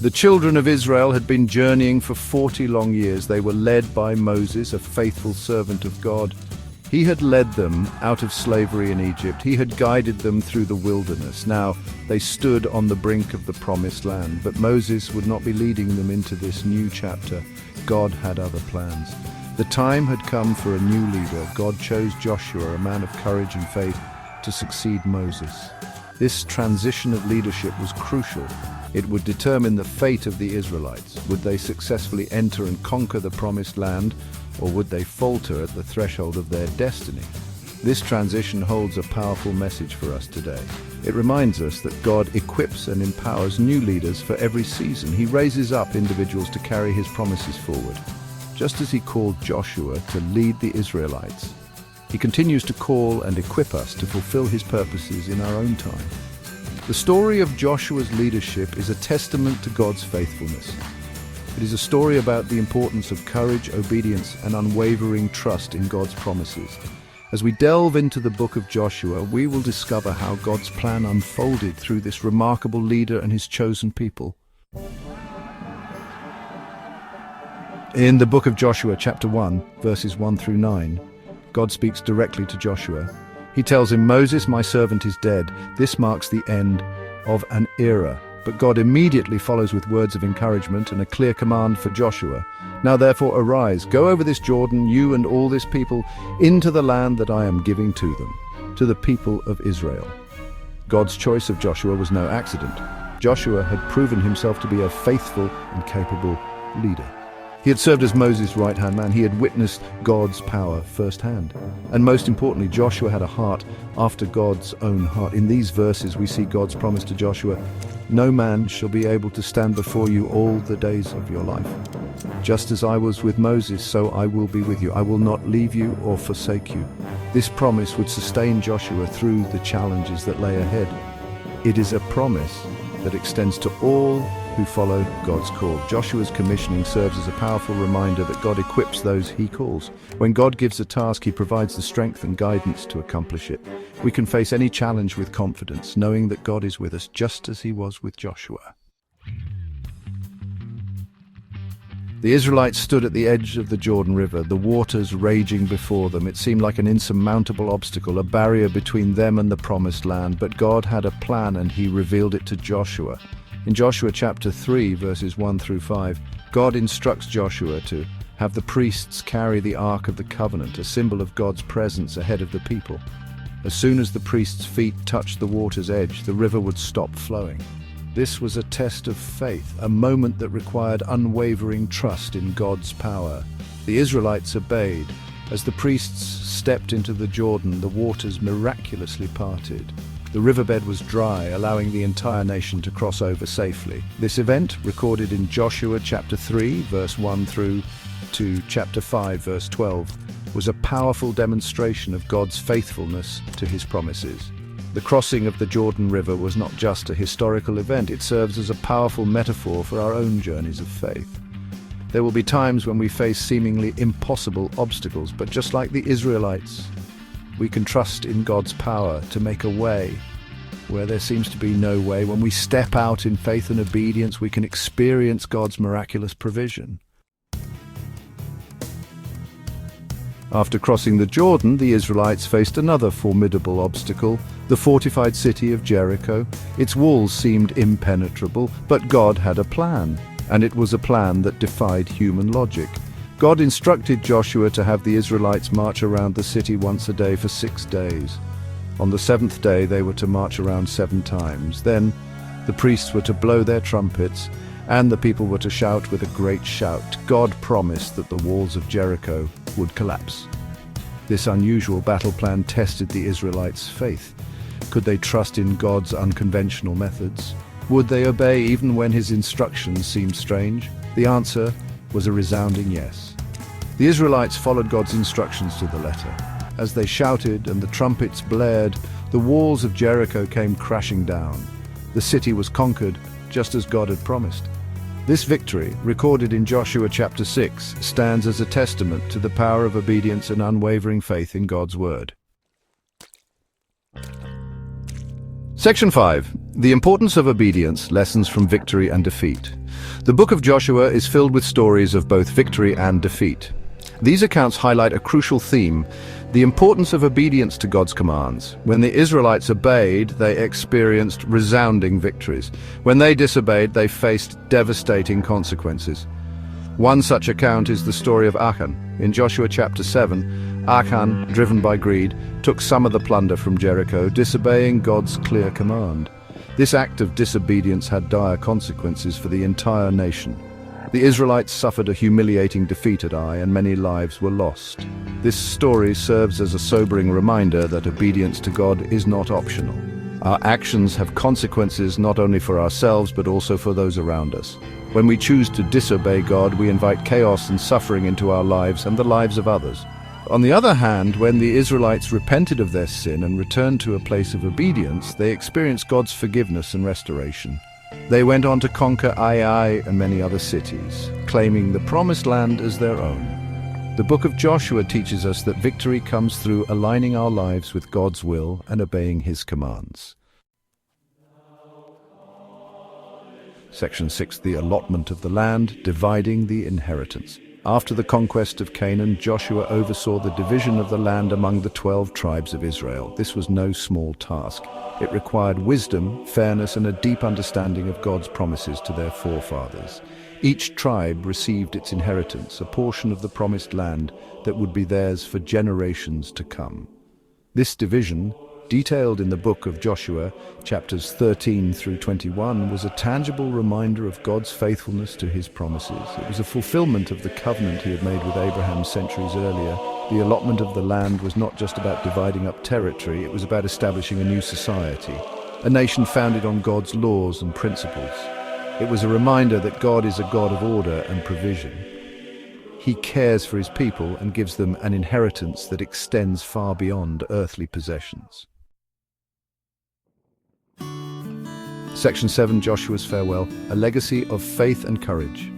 The children of Israel had been journeying for 40 long years. They were led by Moses, a faithful servant of God. He had led them out of slavery in Egypt. He had guided them through the wilderness. Now they stood on the brink of the promised land, but Moses would not be leading them into this new chapter. God had other plans. The time had come for a new leader. God chose Joshua, a man of courage and faith, to succeed Moses. This transition of leadership was crucial. It would determine the fate of the Israelites. Would they successfully enter and conquer the promised land, or would they falter at the threshold of their destiny? This transition holds a powerful message for us today. It reminds us that God equips and empowers new leaders for every season. He raises up individuals to carry his promises forward. Just as he called Joshua to lead the Israelites, he continues to call and equip us to fulfill his purposes in our own time. The story of Joshua's leadership is a testament to God's faithfulness. It is a story about the importance of courage, obedience, and unwavering trust in God's promises. As we delve into the book of Joshua, we will discover how God's plan unfolded through this remarkable leader and his chosen people. In the book of Joshua, chapter 1, verses 1 through 9, God speaks directly to Joshua. He tells him, "Moses, my servant, is dead." This marks the end of an era. But God immediately follows with words of encouragement and a clear command for Joshua. "Now therefore arise, go over this Jordan, you and all this people, into the land that I am giving to them, to the people of Israel." God's choice of Joshua was no accident. Joshua had proven himself to be a faithful and capable leader. He had served as Moses' right-hand man. He had witnessed God's power firsthand. And most importantly, Joshua had a heart after God's own heart. In these verses, we see God's promise to Joshua, "No man shall be able to stand before you all the days of your life. Just as I was with Moses, so I will be with you. I will not leave you or forsake you." This promise would sustain Joshua through the challenges that lay ahead. It is a promise that extends to all who follow God's call. Joshua's commissioning serves as a powerful reminder that God equips those he calls. When God gives a task, he provides the strength and guidance to accomplish it. We can face any challenge with confidence, knowing that God is with us just as he was with Joshua. The Israelites stood at the edge of the Jordan River, the waters raging before them. It seemed like an insurmountable obstacle, a barrier between them and the promised land. But God had a plan, and he revealed it to Joshua. In Joshua chapter 3, verses 1 through 5, God instructs Joshua to have the priests carry the Ark of the Covenant, a symbol of God's presence ahead of the people. As soon as the priests' feet touched the water's edge, the river would stop flowing. This was a test of faith, a moment that required unwavering trust in God's power. The Israelites obeyed. As the priests stepped into the Jordan, the waters miraculously parted. The riverbed was dry, allowing the entire nation to cross over safely. This event, recorded in Joshua chapter 3, verse 1 through to chapter 5, verse 12, was a powerful demonstration of God's faithfulness to his promises. The crossing of the Jordan River was not just a historical event, it serves as a powerful metaphor for our own journeys of faith. There will be times when we face seemingly impossible obstacles, but just like the Israelites, we can trust in God's power to make a way where there seems to be no way. When we step out in faith and obedience, we can experience God's miraculous provision. After crossing the Jordan, the Israelites faced another formidable obstacle, the fortified city of Jericho. Its walls seemed impenetrable, but God had a plan, and it was a plan that defied human logic. God instructed Joshua to have the Israelites march around the city once a day for 6 days. On the 7th day, they were to march around 7 times. Then the priests were to blow their trumpets, and the people were to shout with a great shout. God promised that the walls of Jericho would collapse. This unusual battle plan tested the Israelites' faith. Could they trust in God's unconventional methods? Would they obey even when his instructions seemed strange? The answer was a resounding yes. The Israelites followed God's instructions to the letter. As they shouted and the trumpets blared, the walls of Jericho came crashing down. The city was conquered, just as God had promised. This victory, recorded in Joshua chapter 6, stands as a testament to the power of obedience and unwavering faith in God's word. Section 5. The importance of obedience, lessons from victory and defeat. The book of Joshua is filled with stories of both victory and defeat. These accounts highlight a crucial theme: the importance of obedience to God's commands. When the Israelites obeyed, they experienced resounding victories. When they disobeyed, they faced devastating consequences. One such account is the story of Achan. In Joshua chapter 7, Achan, driven by greed, took some of the plunder from Jericho, disobeying God's clear command. This act of disobedience had dire consequences for the entire nation. The Israelites suffered a humiliating defeat at Ai, and many lives were lost. This story serves as a sobering reminder that obedience to God is not optional. Our actions have consequences not only for ourselves but also for those around us. When we choose to disobey God, we invite chaos and suffering into our lives and the lives of others. On the other hand, when the Israelites repented of their sin and returned to a place of obedience, they experienced God's forgiveness and restoration. They went on to conquer Ai and many other cities, claiming the promised land as their own. The book of Joshua teaches us that victory comes through aligning our lives with God's will and obeying His commands. Section 6. The allotment of the land, dividing the inheritance. After the conquest of Canaan, Joshua oversaw the division of the land among the 12 tribes of Israel. This was no small task. It required wisdom, fairness, and a deep understanding of God's promises to their forefathers. Each tribe received its inheritance, a portion of the promised land that would be theirs for generations to come. This division, detailed in the book of Joshua, chapters 13 through 21, was a tangible reminder of God's faithfulness to His promises. It was a fulfillment of the covenant He had made with Abraham centuries earlier. The allotment of the land was not just about dividing up territory, it was about establishing a new society, a nation founded on God's laws and principles. It was a reminder that God is a God of order and provision. He cares for His people and gives them an inheritance that extends far beyond earthly possessions. Section 7. Joshua's farewell, a legacy of faith and courage.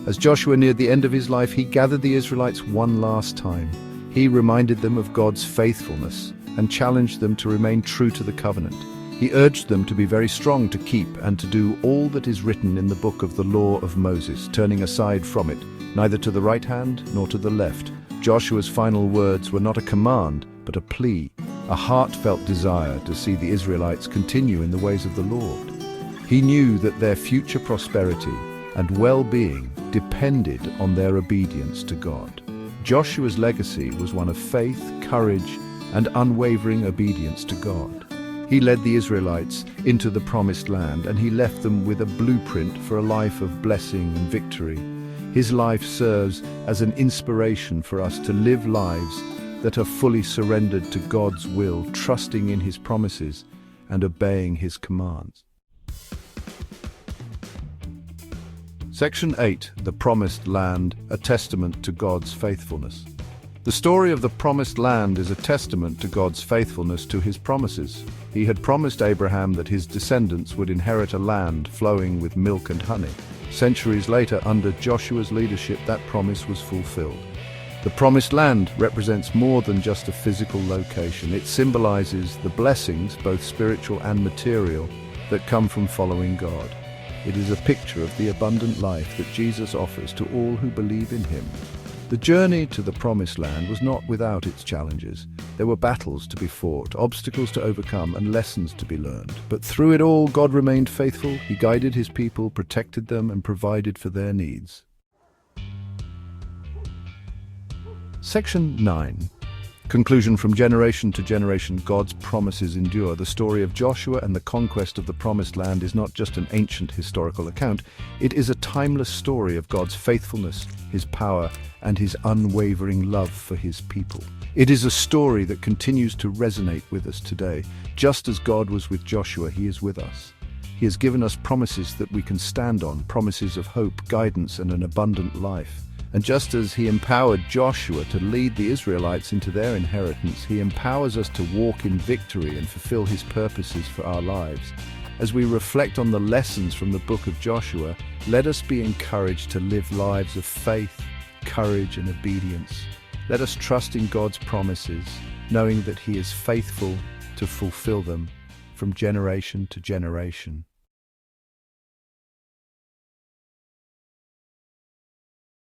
As Joshua neared the end of his life, he gathered the Israelites one last time. He reminded them of God's faithfulness and challenged them to remain true to the covenant. He urged them to be very strong to keep and to do all that is written in the book of the law of Moses, turning aside from it, neither to the right hand nor to the left. Joshua's final words were not a command, but a plea, a heartfelt desire to see the Israelites continue in the ways of the Lord. He knew that their future prosperity and well-being depended on their obedience to God. Joshua's legacy was one of faith, courage, and unwavering obedience to God. He led the Israelites into the promised land, and he left them with a blueprint for a life of blessing and victory. His life serves as an inspiration for us to live lives that are fully surrendered to God's will, trusting in His promises and obeying His commands. Section 8. The Promised Land, a testament to God's faithfulness. The story of the Promised Land is a testament to God's faithfulness to His promises. He had promised Abraham that his descendants would inherit a land flowing with milk and honey. Centuries later, under Joshua's leadership, that promise was fulfilled. The Promised Land represents more than just a physical location. It symbolizes the blessings, both spiritual and material, that come from following God. It is a picture of the abundant life that Jesus offers to all who believe in Him. The journey to the Promised Land was not without its challenges. There were battles to be fought, obstacles to overcome, and lessons to be learned. But through it all, God remained faithful. He guided His people, protected them, and provided for their needs. Section 9. Conclusion. From generation to generation, God's promises endure. The story of Joshua and the conquest of the Promised Land is not just an ancient historical account. It is a timeless story of God's faithfulness, His power, and His unwavering love for His people. It is a story that continues to resonate with us today. Just as God was with Joshua, He is with us. He has given us promises that we can stand on, promises of hope, guidance, and an abundant life. And just as He empowered Joshua to lead the Israelites into their inheritance, He empowers us to walk in victory and fulfill His purposes for our lives. As we reflect on the lessons from the book of Joshua, let us be encouraged to live lives of faith, courage, and obedience. Let us trust in God's promises, knowing that He is faithful to fulfill them from generation to generation.